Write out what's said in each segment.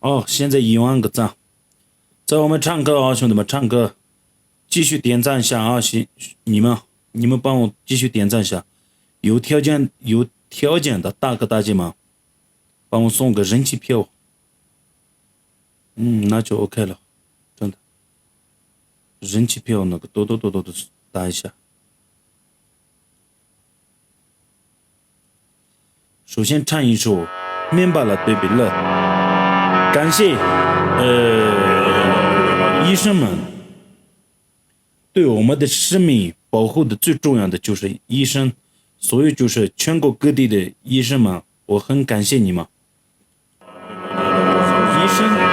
好，现在1万个赞，在我们唱歌啊，兄弟们唱歌，继续点赞一下啊，你们帮我继续点赞一下，有条件的大哥大姐们，帮我送个人气票，那就 OK 了，真的，人气票那个多的打一下。首先唱一首《明白了对比了》，感谢医生们对我们的生命保护的最重要的就是医生，所以就是全国各地的医生们，我很感谢你们。医生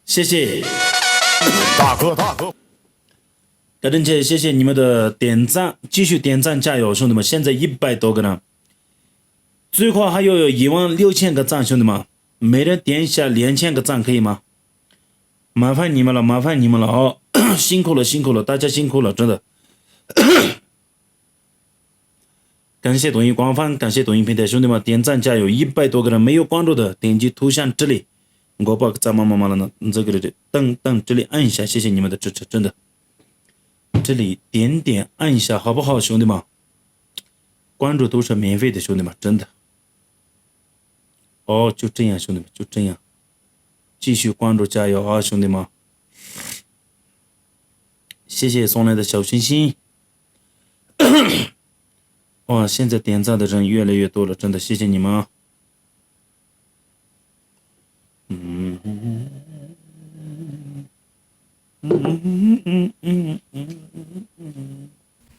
谢谢大哥，感谢谢谢你们的点赞，继续点赞，加油，兄弟们！现在100多个人，最后还有16000个赞，兄弟们，每人点一下2000个赞，可以吗？麻烦你们了，麻烦你们了哦，辛苦了，辛苦了，大家辛苦了，真的。感谢抖音官方，感谢抖音平台兄弟们点赞加油，100多个人没有关注的，点击图像这里，我把赞慢慢了呢，这个等这里按一下，谢谢你们的支持，真的。这里点按一下，好不好，兄弟们？关注都是免费的，兄弟们，真的。哦，就这样，兄弟们，就这样，继续关注，加油啊，兄弟们！谢谢送来的小心心。哇，现在点赞的人越来越多了，真的，谢谢你们啊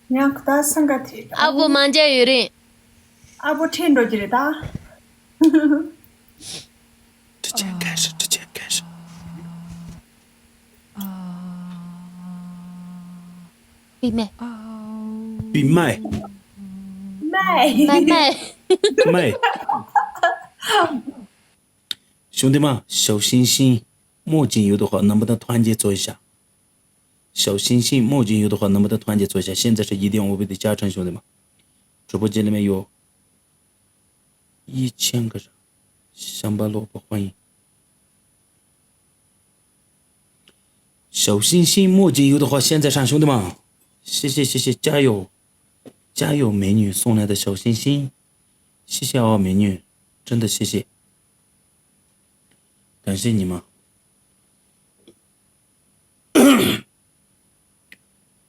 ！Някда сангати. Abu manja yuri. Abu tendo jirida. 直接开始。闭麦，闭麦，麦。兄弟们，小星星，墨镜有的话，能不能团结做一下？小星星，墨镜有的话，能不能团结做一下？现在是1.5倍的加成，兄弟们，直播间里面有1000个人，乡巴萝卜欢迎。小星星，墨镜有的话，现在上，兄弟们，谢谢，加油，美女送来的小星星，谢谢啊，美女，真的谢谢，感谢你们。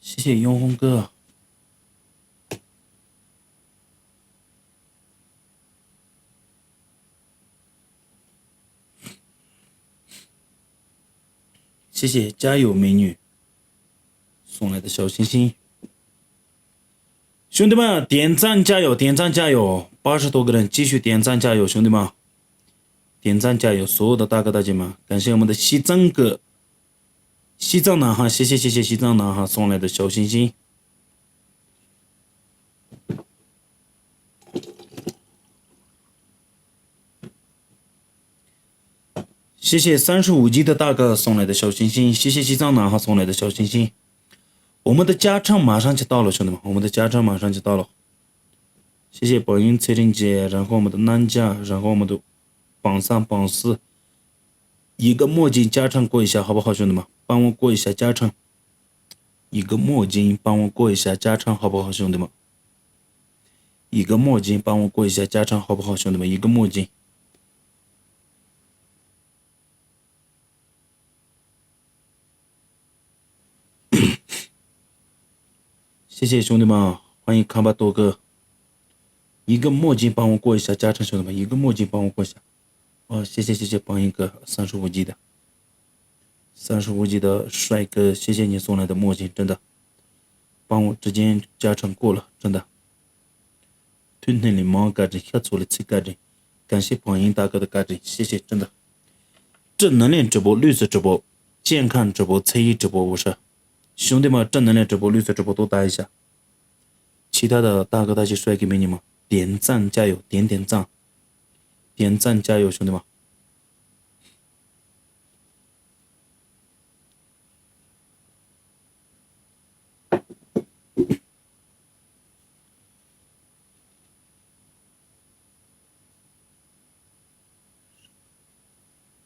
谢谢永红哥，谢谢加油美女送来的小星星，兄弟们点赞加油，80多个人继续点赞加油，兄弟们点赞加油，所有的大哥大姐们，感谢我们的西藏哥。西藏男孩，谢谢西藏男孩送来的小星星。谢谢35级的大哥送来的小星星，谢谢西藏男孩送来的小星星。我们的加成马上就到了，兄弟们，我们的加成马上就到了。谢谢宝云、崔玲姐，然后我们的南家，然后我们的榜3、榜4。一个墨镜加成过一下，好不好，兄弟们？帮我过一下加成。一个墨镜帮我过一下加成，好不好，兄弟们？一个墨镜帮我过一下加成，好不好，兄弟们？一个墨镜。谢谢兄弟们，欢迎康巴多哥。一个墨镜帮我过一下加成，兄弟们，一个墨镜帮我过一下。哦，谢谢帮一个35级的帅哥，谢谢你送来的墨镜，真的帮我直接加成过了，真的。吞吞的忙干着，喝错了吃干着，感谢帮音大哥的干着，谢谢，真的。正能量直播、绿色直播、健康直播、才艺直播，我是兄弟们，正能量直播、绿色直播都打一下。其他的大哥大姐、帅哥美女们，点赞加油，点赞。点赞加油，兄弟们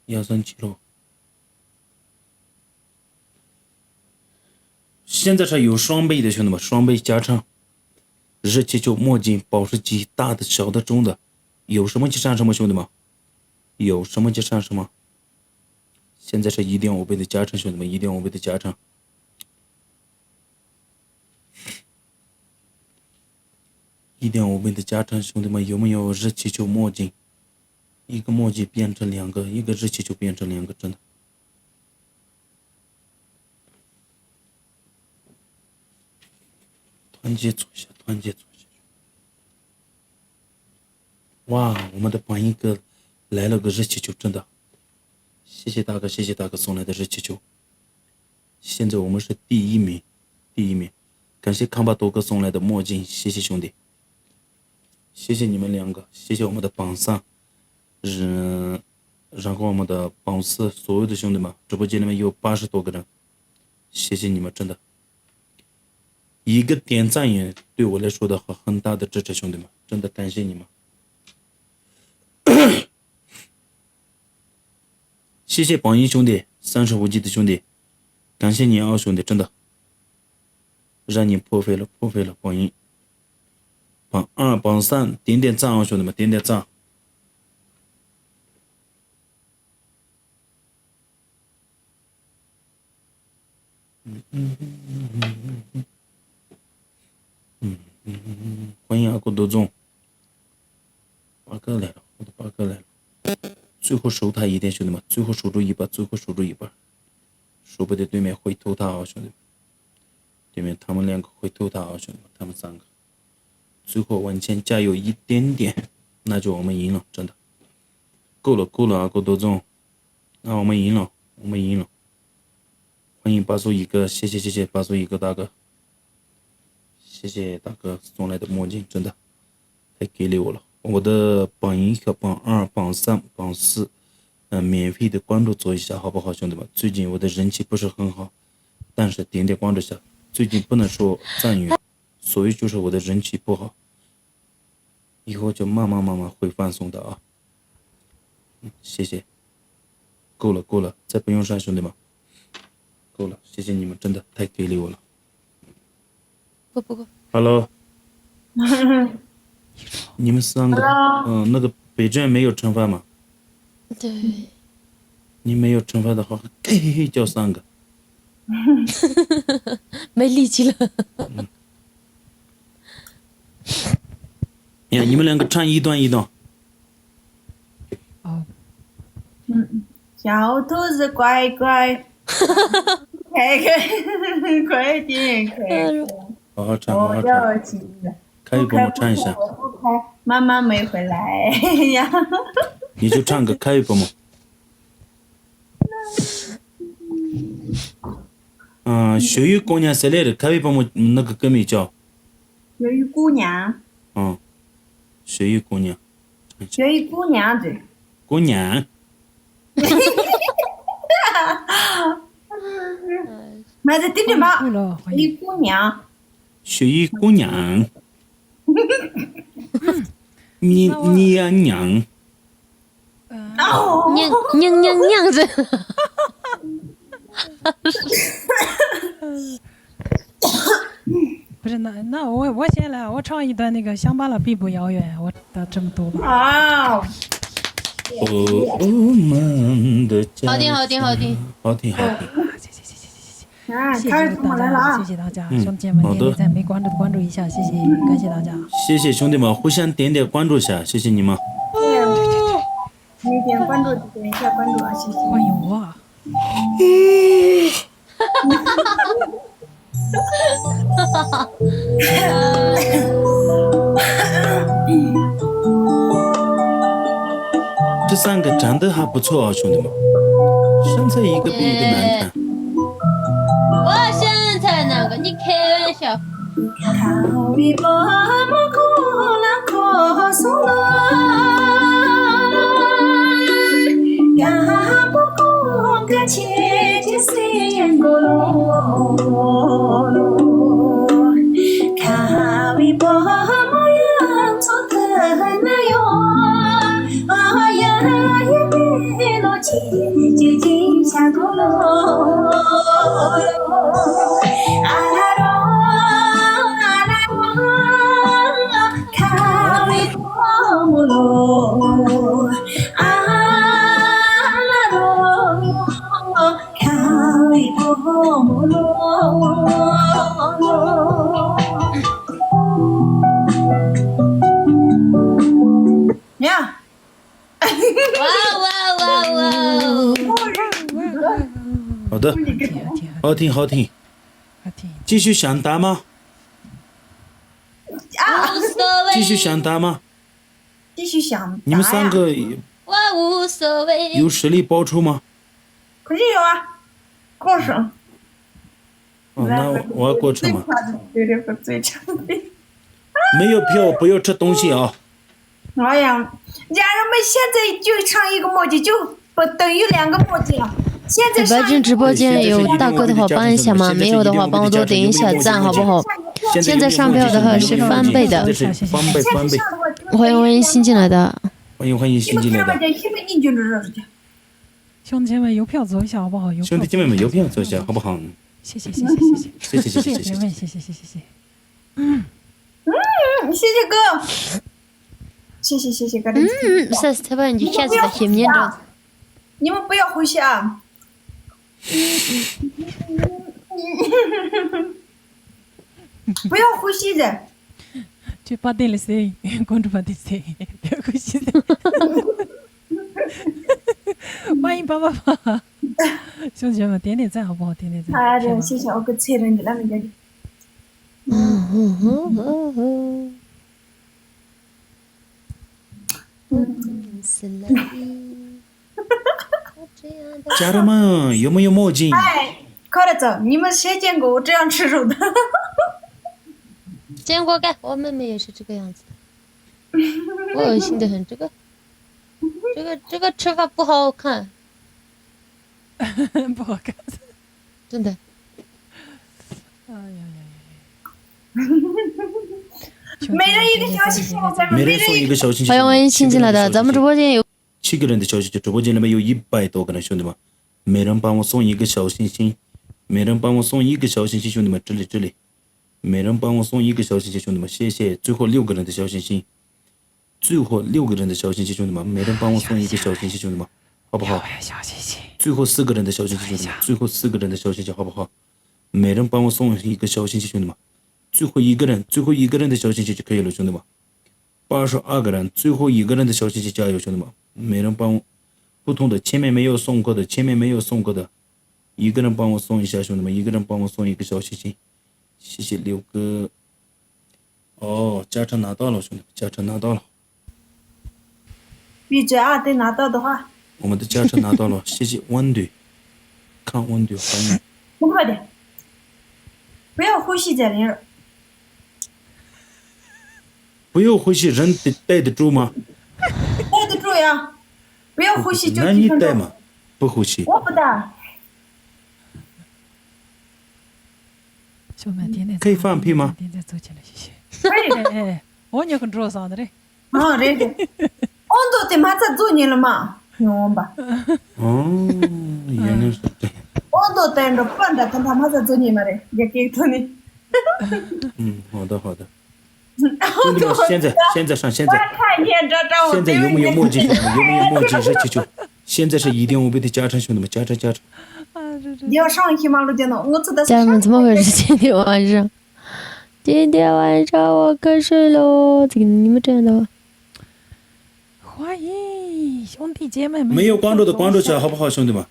！137了，现在是有双倍的，兄弟们，双倍加成，279墨镜、保时捷，大的、小的、中的。有什么就上什么，兄弟们，有什么就上什么。现在是1.5倍的加成，兄弟们，1.5倍的加成。1.5倍的加成，兄弟们，有没有279墨镜？一个墨镜变成2个，一个279变成2个，真的。团结做一下。哇，我们的榜一哥来了个279，真的，谢谢大哥送来的279。现在我们是第一名，感谢康巴多哥送来的墨镜，谢谢兄弟，谢谢你们两个，谢谢我们的榜三，然后我们的榜四，所有的兄弟们，直播间里面有80多个人，谢谢你们，真的，一个点赞也对我来说的很大的支持，兄弟们，真的感谢你们。谢谢榜一兄弟，35级的兄弟，感谢你啊，兄弟，真的，让你破费了，榜一。榜二、榜三，点点赞啊，兄弟们，点点赞。欢迎阿古多总，8个来了，我的8个来了，最后守他一点，兄弟们，最后守住一半，说不定对面会偷他啊，兄弟们，对面他们2个会偷他啊，兄弟们，他们3个。最后往前加油一点点，那就我们赢了，真的够了啊，够多总，那我们赢了，欢迎巴苏一哥，谢谢巴苏一哥大哥，谢谢大哥送来的墨镜，真的太给力我了。我的榜一和榜二、榜三、榜四，免费的关注做一下好不好，兄弟们？最近我的人气不是很好，但是点关注下，最近不能说赞誉，所以就是我的人气不好。以后就慢慢会放松的啊，谢谢，够了，再不用上，兄弟们，够了，谢谢你们，真的太给力我了。不Hello， 你们3个，那个北镇没有惩罚吗？对，你没有惩罚的话，嘿叫3个，没力气了。呀，你们2个唱一段。哦，小兔子乖乖，快点，好好唱，我要进了。可以帮我唱一下，不开，妈妈没回来呀。你就唱个可以帮忙。雪域姑娘谁来的？可以帮我那个歌名叫？雪域姑娘。雪域姑娘。雪域姑娘对。姑娘。妈的，盯着吗？雪域姑娘。雪域姑娘。你呀娘。娘子。不是那我先来，我唱一段那个乡巴佬并不遥远，我的这么多吧。啊！我们的家。好听。谢谢大家，谢谢大家，兄弟们点赞没关注的关注一下，谢谢，感谢大家。谢谢兄弟们，互相点关注一下，谢谢你们。没点关注，点一下关注啊，谢谢。欢迎我。这3个长得还不错啊，兄弟们，身材一个比一个难看。我身材那个，你开玩笑。好的，好听。继续想答吗？无所谓。继续想答吗？继续想答呀。你们3个我无所谓。有实力报仇吗？肯定有啊，过省。那我要过城吗？最长的。没有票不要吃东西啊！哎呀，家人们现在就上一个墨迹，就不等于2个墨迹了。现在白金直播间有大哥的话帮一下吗？没有的话帮我多点一下赞好不好？现在上票的话是翻倍的，翻倍。欢迎新进来的，欢迎新进来的。兄弟们邮票走一下好不好？兄弟姐妹们邮票走一下好不好？谢谢谢谢谢谢谢谢谢谢谢谢谢谢谢谢。谢谢哥，谢谢哥的。сейчас давай你下次的前面的。你们不要回去啊！不要呼吸的。去把电了谁？关注把电谁？不要呼吸的。欢迎爸爸爸，兄弟们点点赞好不好？点点赞。哎呀，谢谢我给踩人的那个。家人们有没有墨镜？哎，快点走！你们谁见过我这样吃肉的？见过干，我妹妹也是这个样子的，我恶心的很。这个吃法不好看，不好看，真的。哎呀每人一个小心心，每人送一个小心心。欢迎新进来的，咱们直播间有7个人的小心心，直播间里面有100多个人，兄弟们，每人帮我送一个小心心，每人帮我送一个小心心，兄弟们，这里，每人帮我送一个小心心，兄弟们，谢谢。最后6个人的小心心，最后6个人的小心心，兄弟们，每人帮我送一个小心心，兄弟们，好不好？最后4个人的小心心，兄弟们，最后4个人的小心心，好不好？每人帮我送一个小心心，兄弟们，最后一个人的小心心就可以了，兄弟们。82个人，最后1个人的小心心，加油，兄弟们！每人帮我不同的，前面没有送过的，一个人帮我送一下，兄弟们，一个人帮我送一个小心心，谢谢6哥。哦，加成拿到了，兄弟们，加成拿到了。闭嘴啊！等拿到的话，我们的加成拿到了，谢谢温队，看温队欢迎。快点，不要呼吸在里面。不要呼吸，人带得住吗？带得住呀，不要呼吸就那你带吗？不呼吸。我不带。兄弟们点点赞。可以放屁吗？点赞走起来，谢谢。可以。哎，我你很桌上的嘞。啊，对。我都在马上做你了嘛，用吧。哦，原来是这样。我都等着办着，等他马上做你们的，也给做你。好的。兄弟们，现在上，现在有没有墨镜？有没有墨镜？是求，现在是1.5倍的加成，兄弟们，加成。你要上黑马路电脑，我知道。家人们怎么回事？今天晚上我瞌睡喽。这个你们这样的话，欢迎兄弟姐妹们。没有关注的关注一下，好不好，兄弟们？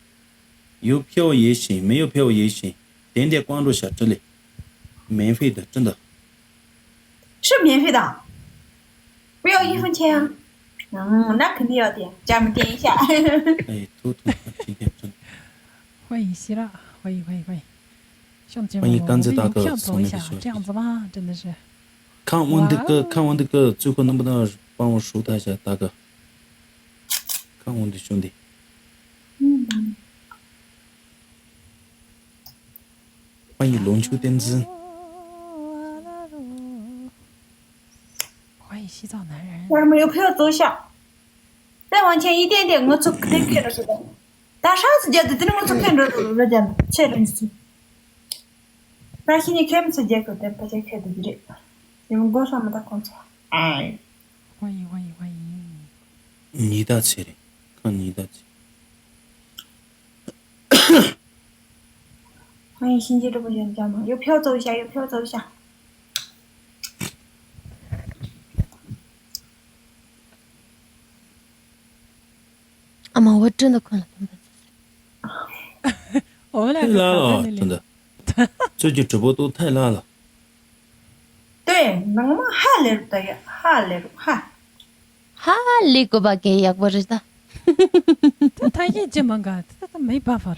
有票也行，没有票也行，点关注一下这里，免费的，真的。是免费的，不要1分钱啊。那肯定要点，家人们点一下。哎，头疼，今天真的。欢迎希腊，欢迎，兄弟们，欢迎甘子大哥票走一下，送那个这样子吗？真的是。看我的歌，最后能不能帮我收他一下，大哥？看我的兄弟。欢迎龙球电子。欢迎洗澡男人。家人们有票走一下，再往前一点点，我走肯定看着是的。但上次觉得等我走看着人家踩着你走，但是你看不出结果，但大家看得的，你们搞什么的工作？哎，欢迎。你的车里，看你的车。欢迎新进直播间的家人们，有票走一下。阿妈，我真的困了，我们俩太辣了，真的，最近直播都太辣了。对，那我们喊来的呀，哈里个吧给呀，我知道。他一这么干，他没办法了，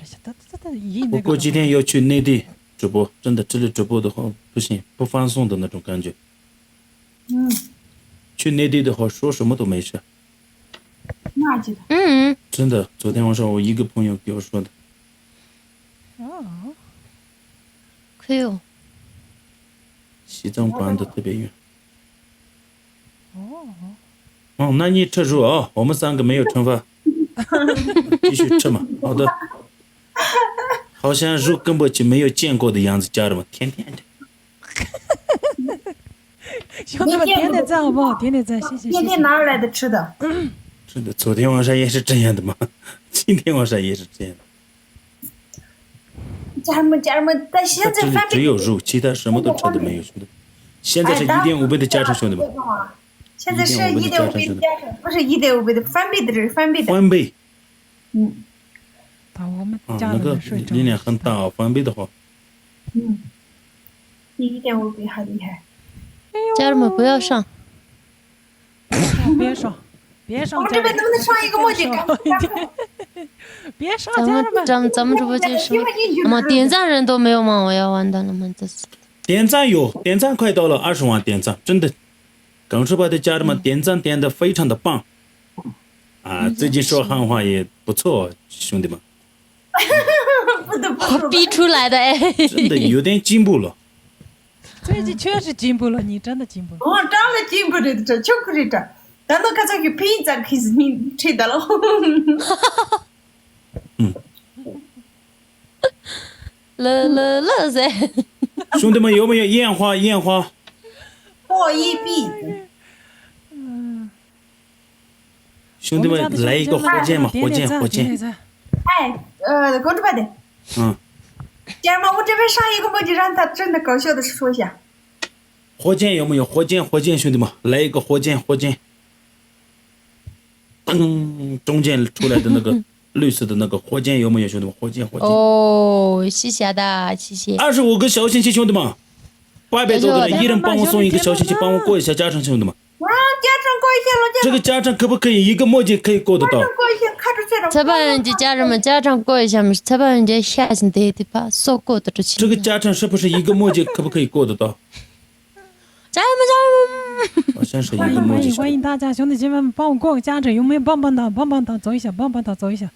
他一那个。我过几天要去内地直播，真的，这里直播的话不行，不放松的那种感觉。去内地的话，说什么都没事。哪记得？嗯，真的，昨天晚上我一个朋友给我说的。可以哦。西藏搬的特别远。哦，那你吃肉啊？我们3个没有惩罚，继续吃嘛。好的。好像肉根本就没有见过的样子，家人们，甜甜的。兄弟们点点赞好不好？点点赞，谢谢。天天哪儿来的吃的？真的，昨天晚上也是这样的嘛，今天晚上也是这样的。家人们，但现在这里只有肉，其他什么都吃的没有，兄弟。现在是1.5倍的加成，兄弟们。现在是1.5倍的加成，不是1.5倍的，翻倍的，这是翻倍的。翻倍。把我们啊，家那个人们睡着。力量很大哦，翻倍的话。比1.5倍还厉害。家人们不要上。别上，别上。我们这边能不能上一个墨镜？别上，家人们。咱们直播间是吗？点赞人都没有吗？我要完蛋了吗？这是。点赞有，点赞快到了20万点赞，真的。耿直吧的家人们点赞点的非常的棒。啊，最近说汉话也不错，兄弟们。我逼出来的哎。真的有点进步了。最近确实进步了，你真的进步了。长得进步的这，就是这。咱都看上去配咱开始你吹的了。乐噻。兄弟们有没有烟花？烟花。破一鼻子。兄弟们来一个火箭嘛，火箭。哎，公主吧的。家人们，我这边上一个墨镜，让他真的搞笑的说一下。火箭有没有？火箭，兄弟们，来一个火箭。中间出来的那个绿色的那个火箭有没有，兄弟们？火箭。哦，谢谢的，谢谢。25个小心心，兄弟们，800多个人，一人帮我送一个小心心，帮我过一下加成，兄弟们。加成过一下了，这个加成可不可以一个墨镜可以过得到？过一下，看出去了。才把人家家人们家长过一下嘛，才把人家下心得把手过得着去。这个加成是不是一个墨镜可不可以过得到？家人们，好像是一个墨镜。欢迎大家，兄弟姐妹们帮我过个加成，有没有棒棒糖？棒棒糖走一下，棒棒糖走一下，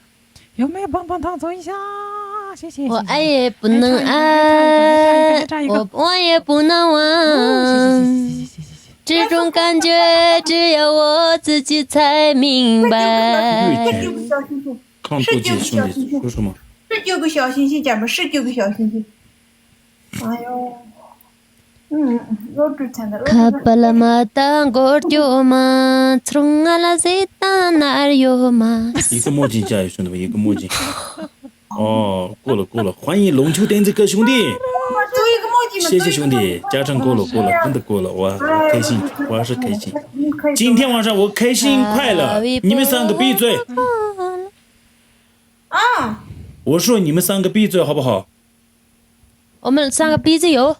有没有棒棒糖走一下？谢谢。我爱也不能爱，我也不能忘。谢谢。这种感觉只有我自己才明白。抗妒忌兄弟说什么？19个小星星，家们19个小星星。哎呦，老之前的。Kapal mata gorjo ma, trungala zeta naryo ma。一个墨镜加油，兄弟们，一个墨镜。哦，过了，欢迎龙球点子哥兄弟。谢谢兄弟，加成过了，真的过了，我开心，我还是开心。今天晚上我开心快乐，你们3个闭嘴。我说你们3个闭嘴好不好？我们3个闭嘴有。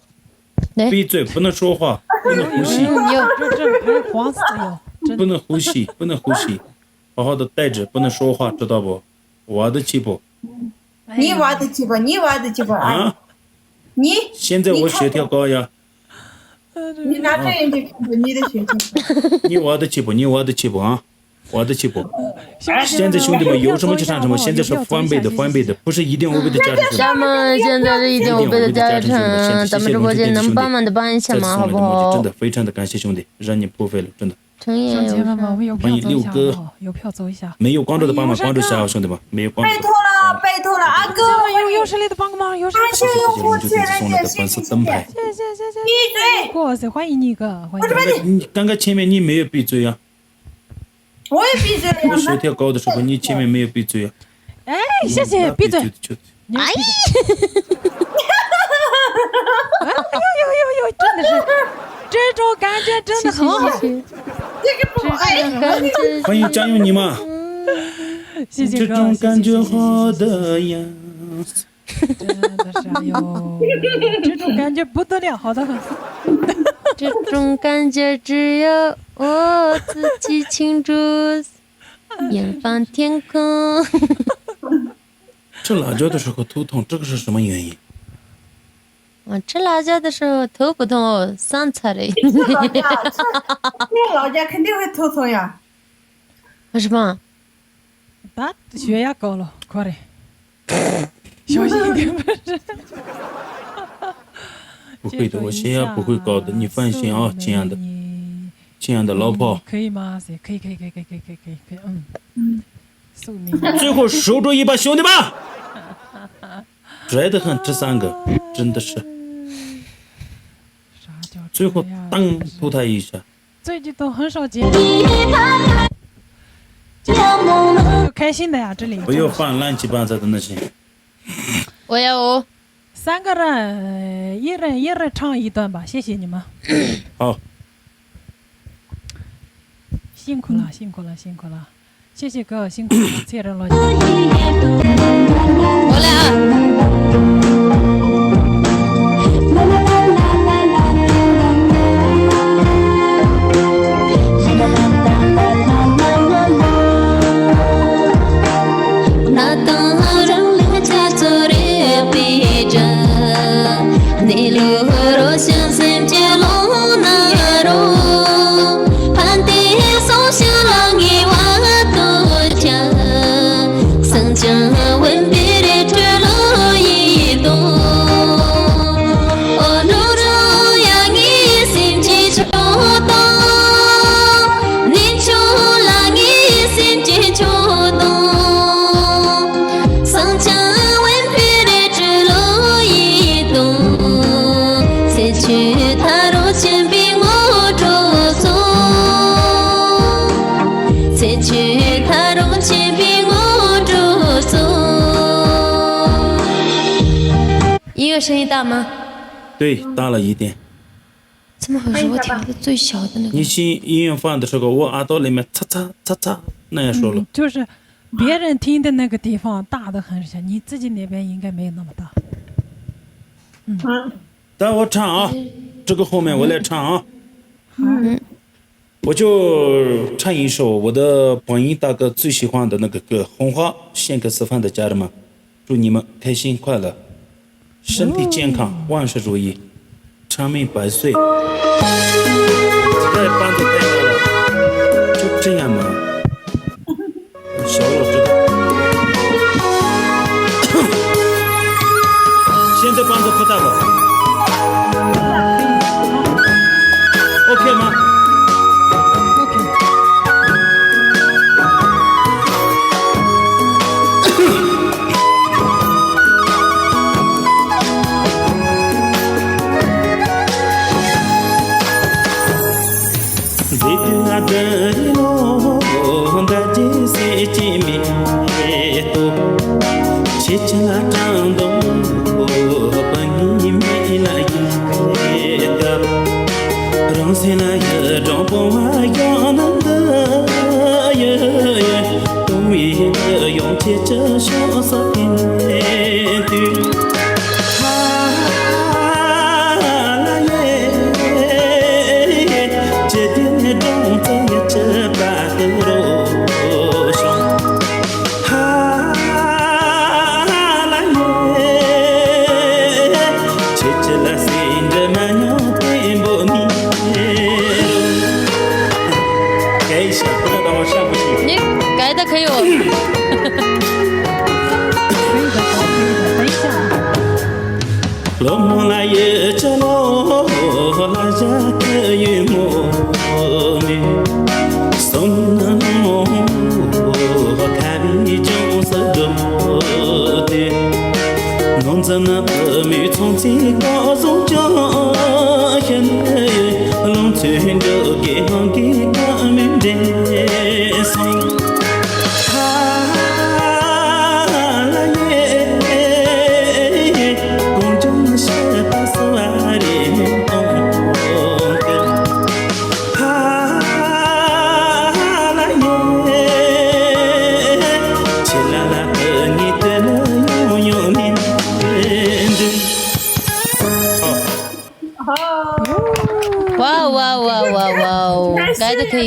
闭嘴，不能说话，不能呼吸。这黄色有。不能呼吸，好好的待着，不能说话，知道不？挖得起不？你挖得起不？啊？你现在我血条高呀。你拿这眼睛看着你的血条。你挖得起不啊？挖得起不？现在兄弟们有什么就上什么，现在是翻倍的，不是1.5倍的加成。咱们现在是1.5倍的加成，咱们直播间能帮忙的帮一下嘛，好不好？真的非常的感谢兄弟，让你破费了，真的。兄弟们，我们有票走一下，有票走一下。没有关注的帮忙关注一下，兄弟们，没有关注。拜托了，阿哥，有实力的帮个忙，有实力的。谢谢龙球点子送来的粉丝灯牌。谢。闭嘴！哇塞，欢迎你哥，欢迎你。刚刚前面你没有闭嘴呀？我也闭嘴了。我血条高的时候，你前面没有闭嘴呀？哎，谢谢，闭嘴。哎。有，真的是，这种感觉真的很好。欢迎加油你们。谢谢哥，这种感觉好的呀。真的是哎呦，这种感觉不得了，好的很。这种感觉只有我自己清楚，远方天空。吃辣椒的时候头痛，这个是什么原因？我吃辣椒的时候头不痛，上车嘞。吃老家，你老家肯定会头痛呀。为什么？那血压高了，快点，小心一点，不是。不会的，我血压不会高的，你放心啊，亲爱的，亲爱的老婆。可以吗？可以，送你。最后守住一把，兄弟们，拽得很，这3个真的是。啥叫最后当吐他一下。最近都很少见，就开心的呀，这里。不要放乱七八糟的那些。我要3个人，一人唱一段吧，谢谢你们。好，辛苦了，谢谢哥，辛苦了，蔡人老姐。我来啊。音乐声音大吗？对，大了一点。怎么回事？我调的最小的那个。你新音乐放的时候，我耳朵里面嚓嚓嚓嚓那样说了。就是别人听的那个地方大的很小，你自己那边应该没有那么大。等我唱啊，这个后面我来唱啊。我就唱一首我的榜一大哥最喜欢的那个歌《红花》，献给吃饭的家人们，祝你们开心快乐，身体健康，万事如意，长命百岁。这班子太大了，就这样嘛。小我知道。现在班子不大了。OK 吗？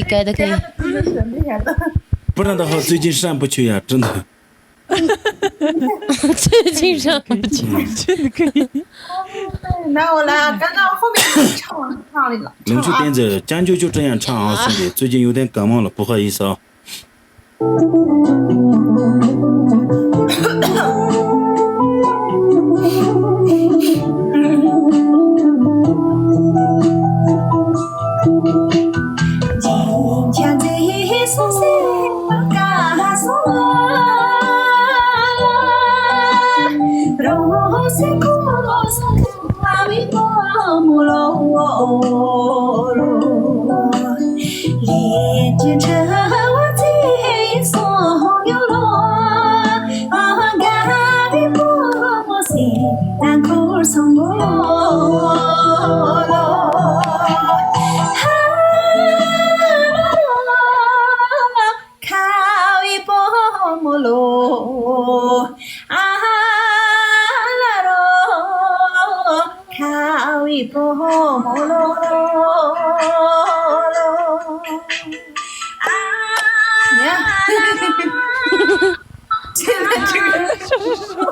改的可以。不然的话，最近上不去呀，真的。最近上不去。真的可以。那我来，刚刚后面唱了，龙须点子讲究就这样唱啊，兄弟，最近有点感冒了，不好意思啊。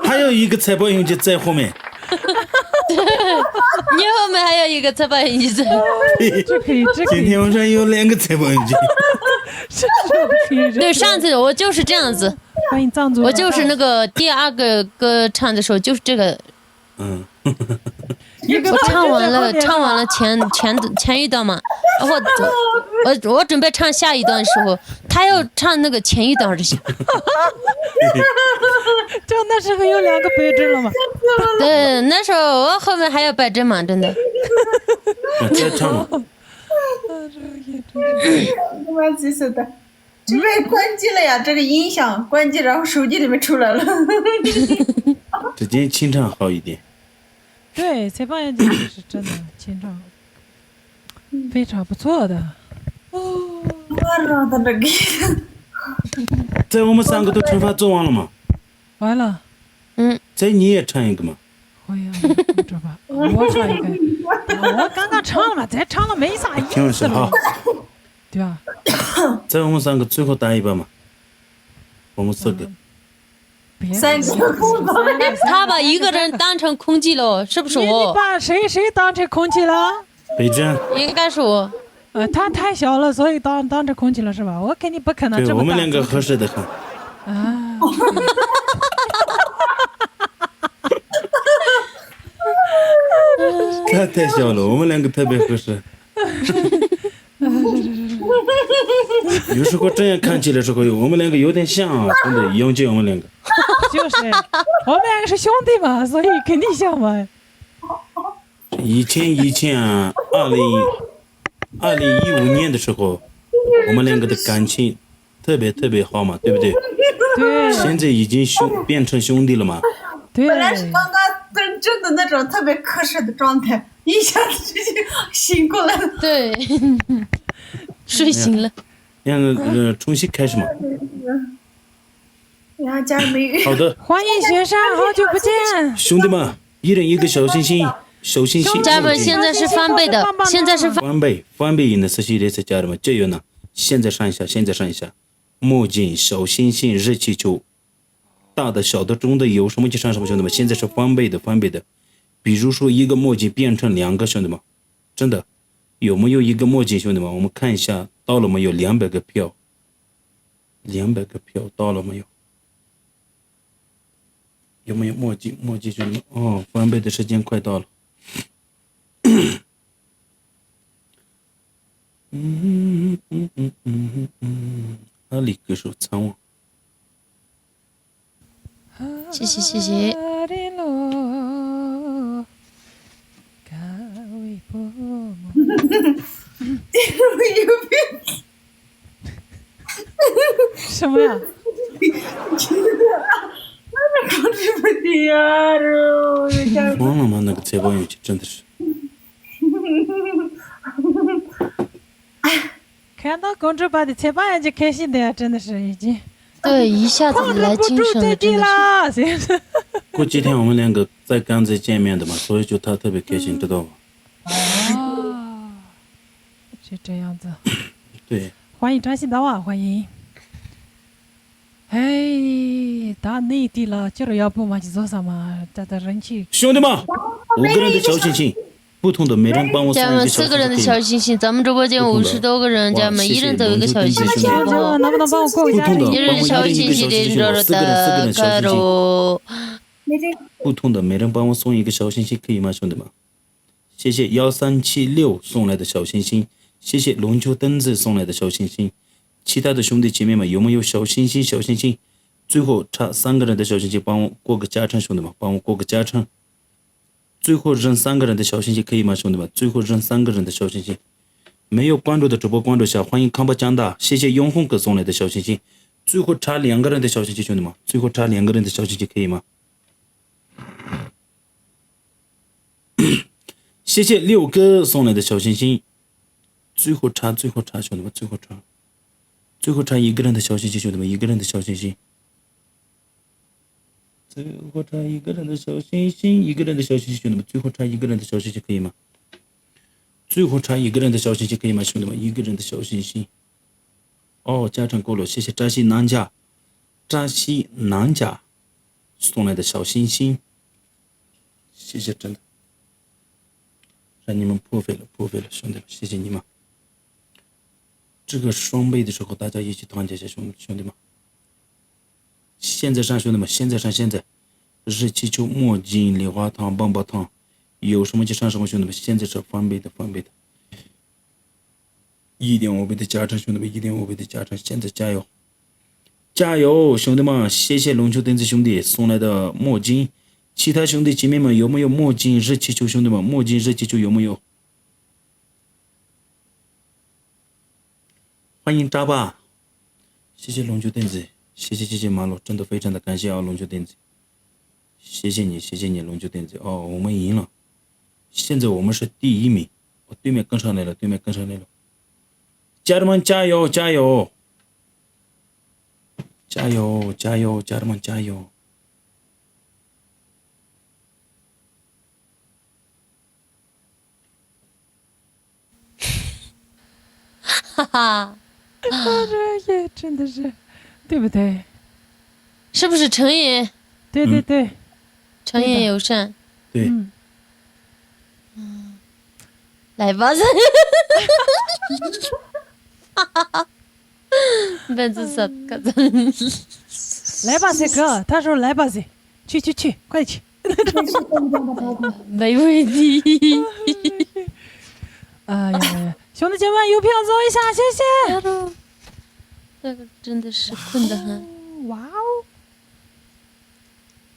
还有一个财宝印记在后面。你后面还有一个财宝印记在。这可以，今天晚上有2个财宝印记。对，上次我就是这样子。欢迎藏族。我就是那个第2个歌唱的时候就是这个。我唱完了前一段嘛，然后我准备唱下一段的时候，他要唱那个前一段这些。就那时候有2个摆正了嘛。对，那时候我后面还要摆正嘛，真的。再唱嘛。蛮棘手的，这边关机了呀，这个音响关机，然后手机里面出来了。这今清唱好一点。对，采访眼睛是真的清唱，非常不错的。我让他这个。在我们3个都惩罚做完了吗？完了。在你也唱一个嘛？我呀，这吧，我唱一个。我刚刚唱了嘛，再唱了没啥意思了。对吧？在我们3个最后打一把嘛。我们4个。3个空包。他把一个人当成空气了，是不是我？你把谁当成空气了？北真。应该是我。他太小了，所以当成空气了是吧？我肯定不可能这么大。对，我们2个合适的很。啊。他太小了，我们2个特别合适。有时候这样看起来时候，我们2个有点像啊，真的永姐我们2个。就是，我们2个是兄弟嘛，所以肯定像嘛。以前2015年的时候，我们2个的感情特别好嘛，对不对？对。现在已经变成兄弟了嘛。对。本来是刚刚真的那种特别瞌睡的状态，一下子就醒过来了。对。睡醒了。重新开始嘛。然后家里面。好的。欢迎雪山，好久不见。兄弟们，一人一个小心心。家人们现在是翻倍的，现在是翻倍的是系列是家人们，这有呢。现在上一下，墨镜、小星星、热气球，大的、小的、中的有什么就上什么，兄弟们。现在是翻倍的。比如说一个墨镜变成2个，兄弟们，真的有没有一个墨镜，兄弟们？我们看一下到了没有？200个票，200个票到了没有？有没有墨镜兄弟们？哦，翻倍的时间快到了。阿里歌手参望。谢谢。什么呀？忘了吗？那个财宝游戏真的是。看到公主把的采访眼睛开心的呀，真的是已经。对，一下子来精神了，真的是。过几天我们2个在刚才见面的嘛，所以就他特别开心，知道吧？哦，就这样子。对。欢迎张新刀啊，欢迎。哎，到内地了，就是要不嘛去做什么？这人气。兄弟们，5个人的小心心，不同的每人帮我送家人们一个小4个人的心心。小心心，咱们直播间50多个人，家人们一人都有一个小心心，家人们能不能帮我过个家人？一人小心心的热热的可乐。不同的每人帮我送一个小心心，可以吗，兄弟们？谢谢1376送来的小心心，谢谢龙球灯子送来的小心心。其他的兄弟姐妹们有没有小心心？小心心，最后差3个人的小心心，帮我过个加成，兄弟们，帮我过个加成。最后扔3个人的小心心，可以吗，兄弟们？最后扔3个人的小心心。没有关注的直播关注下，欢迎康巴江大，谢谢永红哥送来的小心心。最后差2个人的小心心，兄弟们，最后差2个人的小心心，可以吗？谢谢六哥送来的小心心。最后差，兄弟们，最后差1个人的小心心，兄弟们，1个人的小心心。最后差1个人的小心心，1个人的小心心，兄弟们，最后差1个人的小心心，可以吗？最后差1个人的小心心，可以吗，兄弟们？1个人的小心心。哦，加成够了，谢谢扎西南家送来的小心心，谢谢，真的让你们破费了，兄弟们，谢谢你们。这个双倍的时候，大家一起团结一下，兄弟们。现在上，兄弟们，现在日气球、墨镜、莲花糖、棒棒糖，有什么就上什么，兄弟们。现在是翻倍的，1.5倍的加成，兄弟们，1.5倍的加成，现在加油，兄弟们！谢谢龙球灯子兄弟送来的墨镜，其他兄弟姐妹们有没有墨镜热气球？兄弟们，墨镜热气球有没有？欢迎扎巴，谢谢龙球灯子，谢谢马路，真的非常的感谢啊，龙球灯子，谢谢你龙球灯子。哦，我们赢了，现在我们是第1名，对面跟上来了，家人们加油，家人们加油！哈哈，这也真的是，对不对？是不是成瘾？对，成瘾友善。对，来吧，本子啥个子？来吧，这哥，他说来吧，这，去，快去。没问题。哎呀，兄弟姐妹邮票走一下，谢谢。这个真的是困得很。哇哦，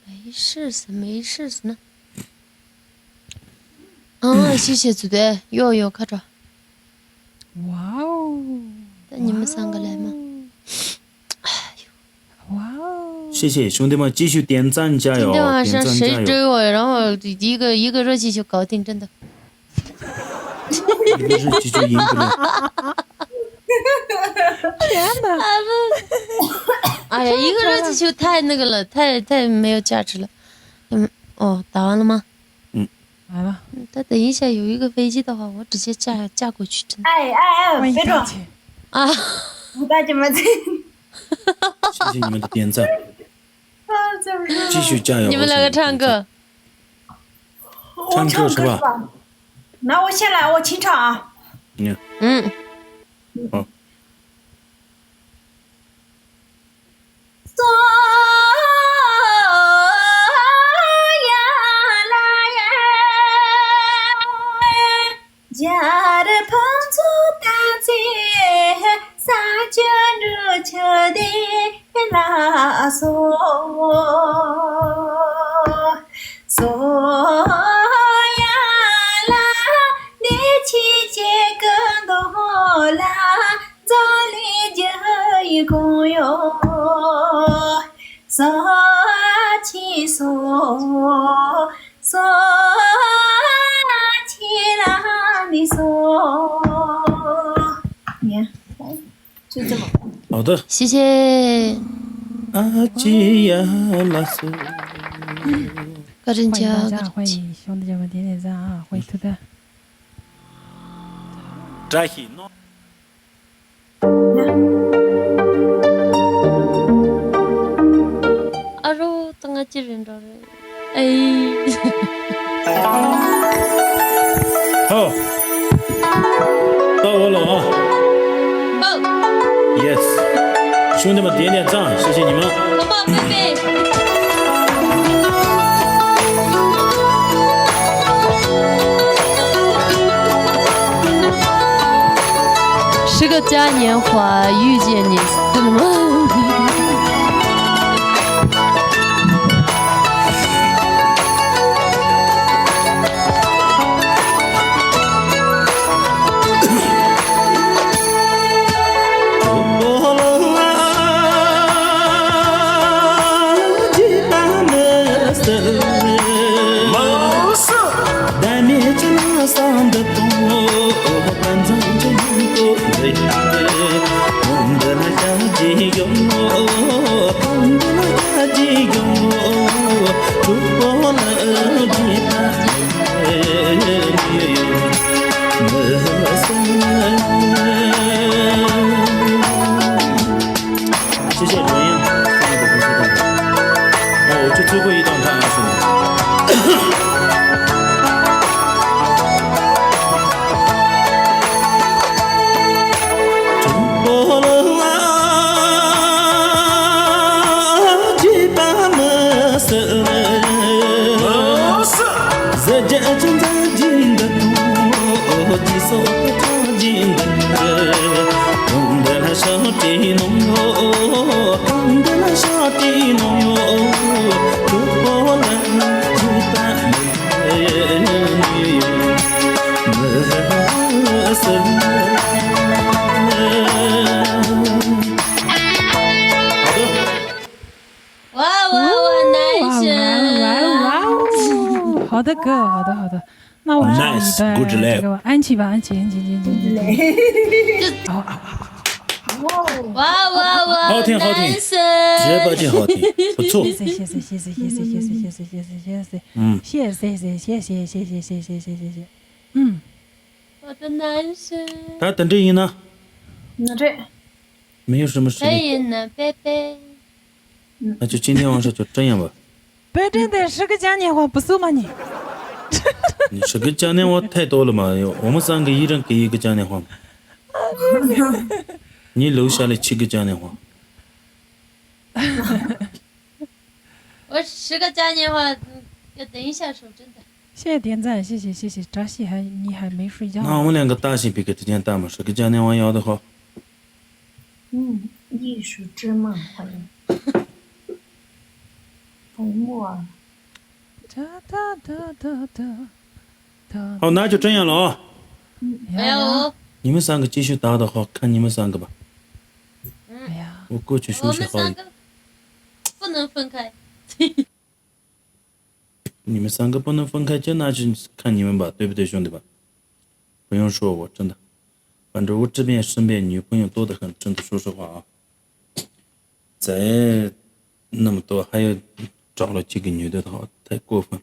没事死呢。谢谢组队，有看着。哇哦，那你们3个来吗？哇哦，谢谢兄弟们，继续点赞加油！今天晚上谁追我，然后一个热气球搞定，真的。一个热气球赢不了。天哪！哎呀，一个热气球太那个了，太没有价值了。打完了吗？来吧。他等一下有一个飞机的话，我直接嫁过去，真的。别装啊！我大姐们，谢谢你们的点赞，继续加油！你们2个唱歌，唱歌是吧？那我先来，我清唱啊。好。家的朋友大姐，撒娇热情的拉索，索呀啦，你去接更多啦，早里就一共有索起索索。你说，你就这么。好的，谢谢。阿吉呀拉苏，高真娇，欢迎兄弟姐妹点赞啊！欢迎兔蛋。扎西诺。好，到我了啊！Yes， 兄弟们点点赞，谢谢你们。Come on, baby。是个嘉年华遇见你，真的吗？谢谢罗英，上一个不是动物。哦，就最后一档看看兄弟。好的歌，好的，那我唱一段这个安琪吧，安琪。哇，好听，直播间好听，不错。谢谢。谢谢。我的男神。他等着你呢。那这没有什么事情。呢，baby。那就今天晚上就这样吧。别真的是个嘉年华不送吗你？你是个嘉年华太多了嘛？我们3个一人给一个嘉年华嘛。你留下来7个嘉年华。我10个嘉年华，要等一下说真的。谢谢点赞，谢谢。扎西你还没睡觉？那我们2个大戏比个之前大嘛，10个嘉年华要的话。艺术之梦，欢迎。我。好，那就这样了啊。哎呀，你们3个继续打的好，看你们3个吧。哎呀，我过去休息好。我们3个不能分开。你们3个不能分开，就那就看你们吧，对不对，兄弟们？不用说我，真的，反正我这边身边女朋友多得很，真的，说实话啊。再那么多，还有找了几个女的，好，太过分。